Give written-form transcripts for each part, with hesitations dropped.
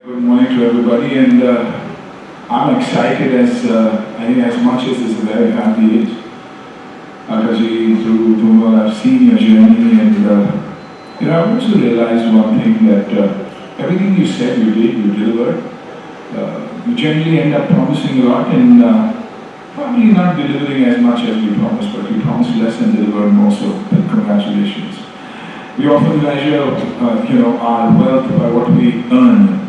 Good morning to everybody, and I'm excited I think as much as it's a very happy age. Akashi, through what I've seen your journey, and I've also realized one thing that everything you said you did, you delivered. You generally end up promising a lot, and probably not delivering as much as you promised, but you promised less and delivered more. So, congratulations. We often measure, our wealth by what we earn.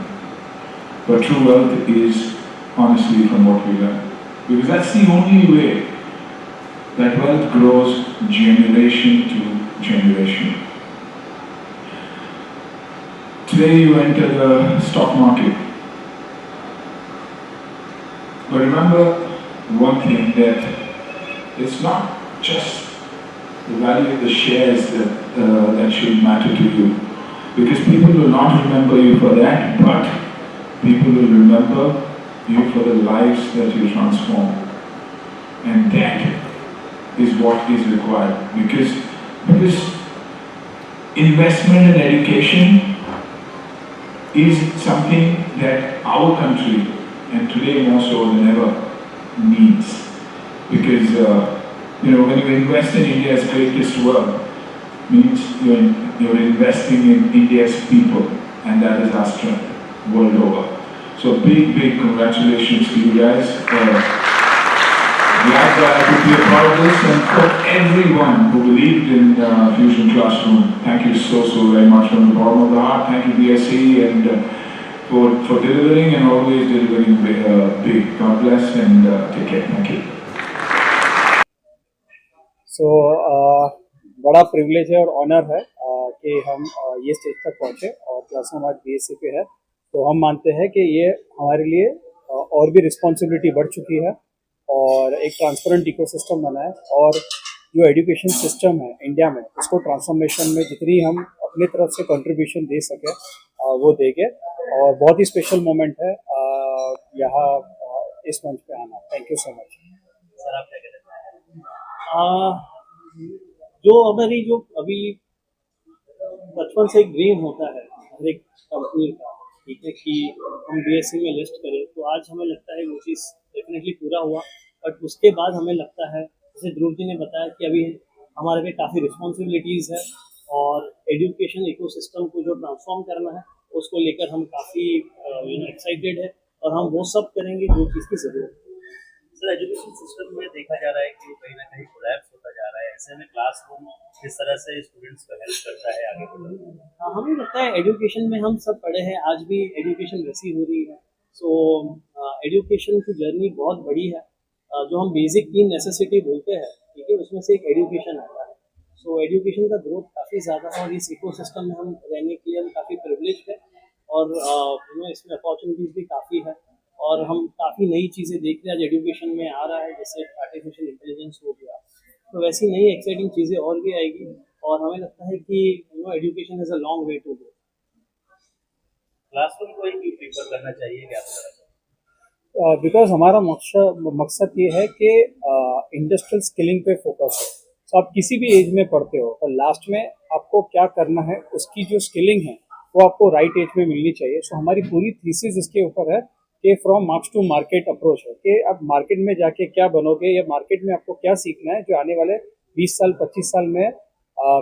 But true wealth is honestly from what we learn. Because that's the only way that wealth grows generation to generation. Today you enter the stock market. But remember one thing, that it's not just the value of the shares that should matter to you. Because people will not remember you for that, but people will remember you for the lives that you transform. And that is what is required. Because investment in education is something that our country, and today more so than ever, needs. Because when you invest in India's greatest wealth, means you're investing in India's people, and that is our strength world over. So big congratulations to you guys. Glad that I could be a part of this, and for everyone who believed in Fusion Classroom, thank you so very much from the bottom of the heart. Thank you BSC, and for delivering and always delivering big. God bless, and take care. Thank you. So बड़ा privilege है और honour है कि हम ये stage तक पहुँचे और क्लासरूम आज BSc पे है। तो हम मानते हैं कि ये हमारे लिए और भी रिस्पॉन्सिबिलिटी बढ़ चुकी है और एक ट्रांसपेरेंट इकोसिस्टम बना है, और जो एजुकेशन सिस्टम है इंडिया में उसको ट्रांसफॉर्मेशन में जितनी हम अपनी तरफ से कंट्रीब्यूशन दे सके वो देंगे। और बहुत ही स्पेशल मोमेंट है यहाँ इस मंच पे आना। Thank you so much. Sir आप क्या कहते हैं? जो अभी बचपन से एक ड्रीम होता है हर एक कंपनी का, ठीक है, कि हम BSc में लिस्ट करें, तो आज हमें लगता है वो चीज़ डेफिनेटली पूरा हुआ। बट उसके बाद हमें लगता है, जैसे ध्रुव जी ने बताया, कि अभी हमारे पे काफ़ी रिस्पॉन्सिबिलिटीज़ है और एजुकेशन इकोसिस्टम को जो ट्रांसफॉर्म करना है उसको लेकर हम काफ़ी एक्साइटेड है और हम वो सब करेंगे जो चीज़ की ज़रूरत है। सर एजुकेशन सिस्टम में देखा जा रहा है कि कहीं ना कहीं कोलैप्स होता जा रहा है, ऐसे में क्लासरूम किस तरह से स्टूडेंट्स को हेल्प करता है आगे बढ़ना? हाँ, हमें लगता है एजुकेशन में हम सब पढ़े हैं, आज भी एजुकेशन वैसी हो रही है। सो एजुकेशन की जर्नी बहुत बड़ी है। जो हम बेसिक 3 नेसेसिटी बोलते हैं, ठीक है, उसमें से एक एजुकेशन आता है। सो एजुकेशन का ग्रोथ काफ़ी ज़्यादा है और इस इकोसिस्टम में हम रहने के लिए हम काफ़ी प्रिविलेज्ड है और इसमें अपॉर्चुनिटीज़ भी काफ़ी है और हम काफ़ी नई चीज़ें देख रहे हैं। आज एजुकेशन में आ रहा है, जैसे आर्टिफिशियल इंटेलिजेंस हो गया, तो वैसी नई एक्साइटिंग चीज़ें और भी आएगी और हमें लगता है कि education is a long way to go. Classroom को ही प्रीफर करना चाहिए क्या? बिकॉज हमारा मकसद ये है कि इंडस्ट्रियल स्किलिंग पे फोकस है। तो आप किसी भी एज में पढ़ते हो तो लास्ट में आपको क्या करना है उसकी जो स्किलिंग है वो आपको राइट एज में मिलनी चाहिए। सो हमारी पूरी थीसिस इसके ऊपर है कि from marks to market approach है, कि आप मार्केट में जाके क्या बनोगे या मार्केट में आपको क्या सीखना है जो आने वाले 20 साल 25 साल में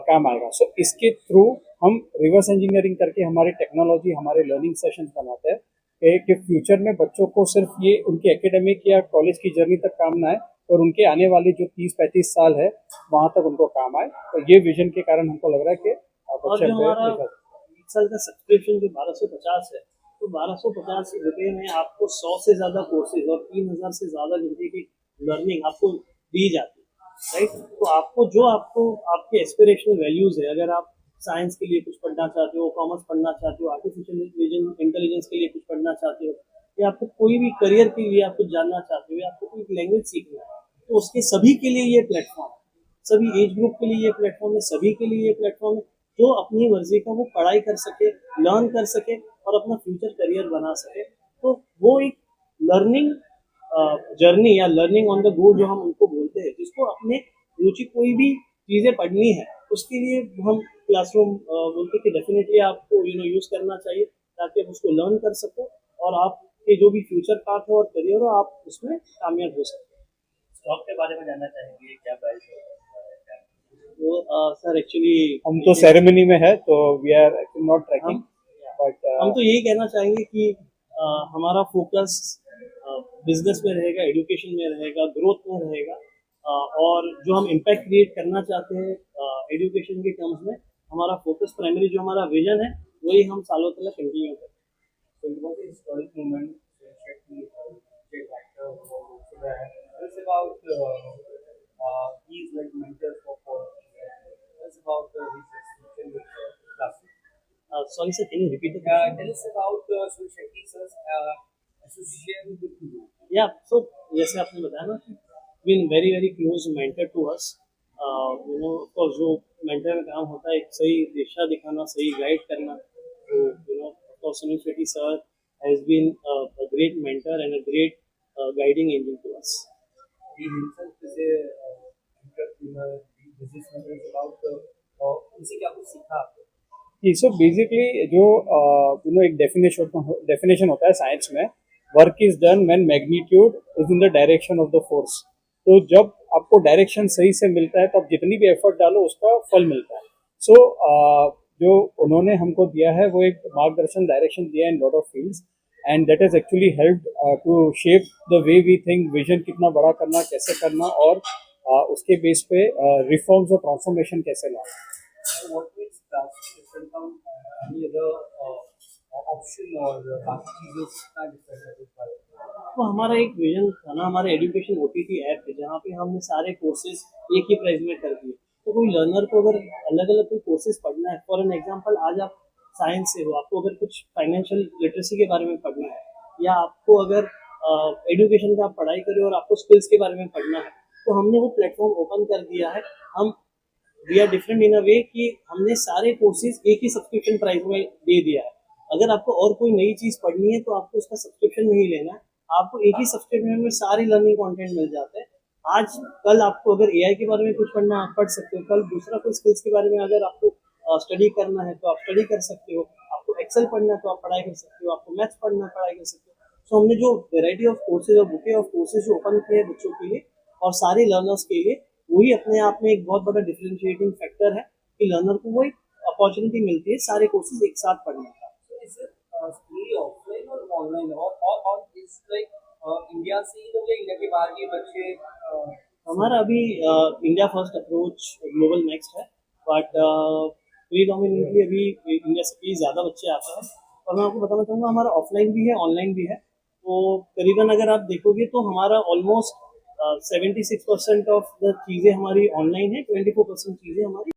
काम आएगा। सो इसके थ्रू हम रिवर्स इंजीनियरिंग करके हमारी टेक्नोलॉजी, हमारे लर्निंग सेशंस बनाते हैं कि फ्यूचर में बच्चों को सिर्फ ये उनके एकेडमिक या कॉलेज की जर्नी तक काम ना आए और उनके आने वाले जो 30-35 साल है वहाँ तक उनको काम आए। तो ये विजन के कारण हमको लग रहा है कि बच्चे एक साल का सब्सक्रिप्शन जो 1250 है, तो 1250 रुपये में आपको 100 से ज़्यादा कोर्सेज और 3000 से ज़्यादा घंटे की लर्निंग आपको दी जाती है, राइट। तो आपको आपके एस्पिरेशनल वैल्यूज़ है, अगर आप साइंस के लिए कुछ पढ़ना चाहते हो, कॉमर्स पढ़ना चाहते हो, आर्टिफिशियल इंटेलिजेंस के लिए कुछ पढ़ना चाहते हो, या आपको कोई भी करियर के लिए आप कुछ जानना चाहते हो या आपको कोई लैंग्वेज सीखना है, तो उसके सभी के लिए ये प्लेटफॉर्म है, सभी एज ग्रुप के लिए ये प्लेटफॉर्म है, सभी के लिए ये प्लेटफॉर्म है जो अपनी मर्जी का वो पढ़ाई कर सके, लर्न कर सके और अपना फ्यूचर करियर बना सके। तो वो एक लर्निंग जर्नी या लर्निंग ऑन द गो जो हम उनको बोलते हैं, जिसको अपने रुचि कोई भी चीज़ें पढ़नी है उसके लिए हम क्लासरूम बोलते कि डेफिनेटली आपको यूज़ करना चाहिए, ताकि आप उसको लर्न कर सको और आपके जो भी फ्यूचर पाथ है और करियर हो आप उसमें कामयाब हो सको। स्टॉक के बारे में जानना चाहेंगे क्या प्राइस है? तो सर एक्चुअली हम तो सेरेमनी में है तो we are not tracking but हम तो यही कहना चाहेंगे कि हमारा फोकस बिजनेस में रहेगा, एजुकेशन में रहेगा, ग्रोथ में रहेगा, और जो हम इम्पैक्ट क्रिएट करना चाहते हैं एजुकेशन के टर्म्स में हमारा फोकस प्राइमरी जो हमारा विजन है वही हम सालों तक कंटिन्यू करें। So it was a historic moment. Shetty, great actor, it's about he's like mentor for it's about his association with classic. Sorry sir, can you repeat it? Tell us about Shetty sir's association with you. या so जैसे आपने बताया ना कि been very very close mentor to us, you know of जो mentor का काम होता है एक सही दिशा दिखाना, सही गाइड करना, तो you know of Sunil Shetty sir has been a great mentor and a great guiding angel to us. He himself is a entrepreneur, businessman. Is about उनसे क्या कुछ सीखा आपने? सो बेसिकली जो यू नो एक डेफिनेशन होता है साइंस में, work is done when magnitude is in the direction of the force. तो जब आपको डायरेक्शन सही से मिलता है तो आप जितनी भी एफर्ट डालो उसका फल मिलता है। सो जो उन्होंने हमको दिया है वो एक मार्गदर्शन डायरेक्शन दिया है in lot of fields and that has actually helped to shape the way we think, vision कितना बड़ा करना, कैसे करना, और उसके बेस पे रिफॉर्म्स और ट्रांसफॉर्मेशन कैसे लाना। So what makes classic different from any other option or बाकी चीजों से क्या different है इस बारे में? तो हमारा एक विजन था ना, हमारा एजुकेशन OTT ऐप है जहाँ पे हमने सारे कोर्सेज एक ही प्राइस में कर दिए। तो कोई लर्नर को अगर अलग अलग कोई कोर्सेज पढ़ना है, फॉर एन एग्जांपल आज आप साइंस से हो, आपको अगर कुछ फाइनेंशियल लिटरेसी के बारे में पढ़ना है, या आपको अगर एजुकेशन का आप पढ़ाई करें और आपको स्किल्स के बारे में पढ़ना है, तो हमने वो प्लेटफॉर्म ओपन कर दिया है। हम वी आर डिफरेंट इन अ वे कि हमने सारे कोर्सेज एक ही सब्सक्रिप्शन प्राइस में दे दिया है। अगर आपको और कोई नई चीज़ पढ़नी है तो आपको उसका सब्सक्रिप्शन नहीं लेना है, आपको एक ही सब्सक्रिप्शन में सारे लर्निंग कंटेंट मिल जाते हैं। आज कल आपको अगर AI के बारे में कुछ पढ़ना है आप पढ़ सकते हो, कल दूसरा कोई स्किल्स के बारे में अगर आपको स्टडी करना है तो आप स्टडी कर सकते हो, आपको एक्सेल पढ़ना है तो आप पढ़ाई कर सकते हो, आपको मैथ्स पढ़ना है पढ़ाई कर सकते हो। सो हमने जो वेराइटी ऑफ कोर्सेज और बुके ऑफ कोर्सेज जो ओपन किए हैं बच्चों के लिए और सारे लर्नर्स के लिए, वही अपने आप में एक बहुत बड़ा डिफरेंशिएटिंग फैक्टर है कि लर्नर को वही अपॉर्चुनिटी मिलती है सारे कोर्सेज एक साथ पढ़ने का। So is it fully offline or online or is like India से ही लोग या इंडिया के बाहर के बच्चे? हमारा अभी India first approach global next है, बट प्रीडोमिनेटली अभी इंडिया से कई ज़्यादा बच्चे आते हैं। और मैं आपको बताना चाहूँगा हमारा ऑफलाइन भी है ऑनलाइन भी है। तो करीबन अगर आप देखोगे तो हमारा ऑलमोस्ट 76% ऑफ द चीज़ें हमारी ऑनलाइन है, 24% चीज़ें हमारी